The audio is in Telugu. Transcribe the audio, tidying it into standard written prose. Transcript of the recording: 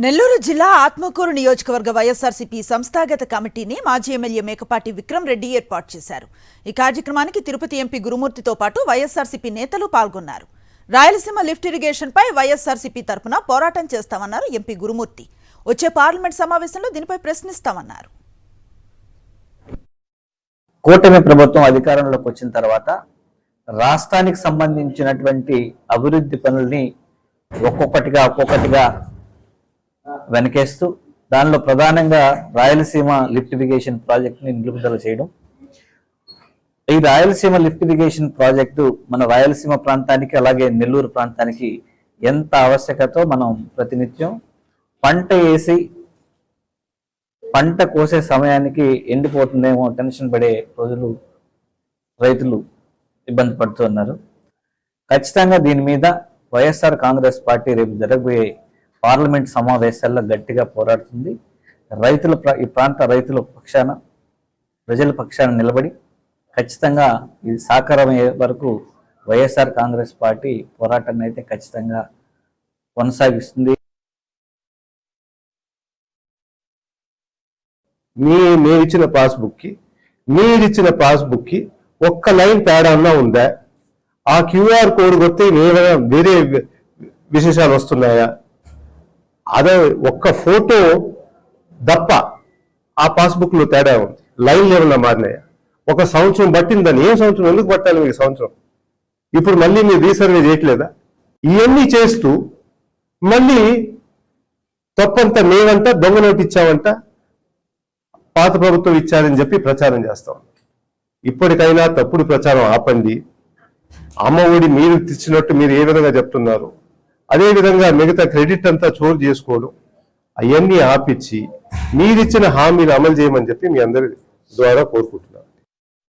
నెల్లూరు జిల్లా ఆత్మకూరు నియోజకవర్గ వైఎస్ఆర్సీపీ సంస్థాగత కమిటీని మాజీ ఎమ్మెల్యే మేకపాటి విక్రమ్ రెడ్డి ఏర్పాటు చేశారు. ఈ కార్యక్రమానికి తిరుపతి ఎంపీ గురుమూర్తితో పాటు వైఎస్ఆర్సీపీ నేతలు పాల్గొన్నారు. రాయలసీమ లిఫ్ట్ ఇరిగేషన్ పై వైఎస్ఆర్సీపీ తరపున పోరాటం చేస్తామన్నారు ఎంపీ గురుమూర్తి. వచ్చే పార్లమెంట్ సమావేశంలో దీనిపై ప్రశ్నిస్తామన్నారు. కూటమి ప్రభుత్వం అధికారంలోకి వచ్చిన తర్వాత రాష్ట్రానికి సంబంధించినటువంటి అభివృద్ధి పనుల్ని ఒక్కొక్కటిగా వెనకేస్తూ దానిలో ప్రధానంగా రాయలసీమ లిఫ్ట్ ఇరిగేషన్ ప్రాజెక్టుని నిలుపుదల చేయడం. ఈ రాయలసీమ లిఫ్ట్ ఇరిగేషన్ ప్రాజెక్టు మన రాయలసీమ ప్రాంతానికి అలాగే నెల్లూరు ప్రాంతానికి ఎంత ఆవశ్యకతో మనం ప్రతినిత్యం పంట వేసి పంట కోసే సమయానికి ఎండిపోతుందేమో టెన్షన్ పడే రోజులు రైతులు ఇబ్బంది పడుతున్నారు. ఖచ్చితంగా దీని మీద వైఎస్ఆర్ కాంగ్రెస్ పార్టీ రేపు జరగబోయే పార్లమెంట్ సమావేశాల్లో గట్టిగా పోరాడుతుంది. ఈ ప్రాంత రైతుల పక్షాన ప్రజల పక్షాన నిలబడి ఖచ్చితంగా ఇది సాకారమయ్యే వరకు వైఎస్ఆర్ కాంగ్రెస్ పార్టీ పోరాటాన్ని అయితే ఖచ్చితంగా కొనసాగిస్తుంది. మీరిచ్చిన పాస్బుక్ కి ఒక్క లైన్ తేడా ఉందా? ఆ క్యూఆర్ కోడ్ కొడితే వేరే విశేషాలు వస్తున్నాయా? అదే ఒక్క ఫోటో తప్ప ఆ పాస్బుక్ లో తేడా ఉంది. లైన్లు ఏమన్నా మారినాయా? ఒక సంవత్సరం పట్టిందని. ఏం సంవత్సరం? ఎందుకు పట్టాలి మీకు సంవత్సరం? ఇప్పుడు మళ్ళీ మీరు రీసర్వే చేయట్లేదా? ఇవన్నీ చేస్తూ మళ్ళీ తప్పంతా మేమంట దొంగ నోటు ఇచ్చామంట, పాత ప్రభుత్వం ఇచ్చారని చెప్పి ప్రచారం చేస్తాం. ఇప్పటికైనా తప్పుడు ప్రచారం ఆపండి. అమ్మ ఒడి మీరు తెచ్చినట్టు మీరు ఏ విధంగా చెప్తున్నారు, అదేవిధంగా మిగతా క్రెడిట్ అంతా చోరు చేసుకోవడం అవన్నీ ఆపిచ్చి మీరిచ్చిన హామీలు అమలు చేయమని చెప్పి మీ అందరి ద్వారా కోరుకుంటున్నాను.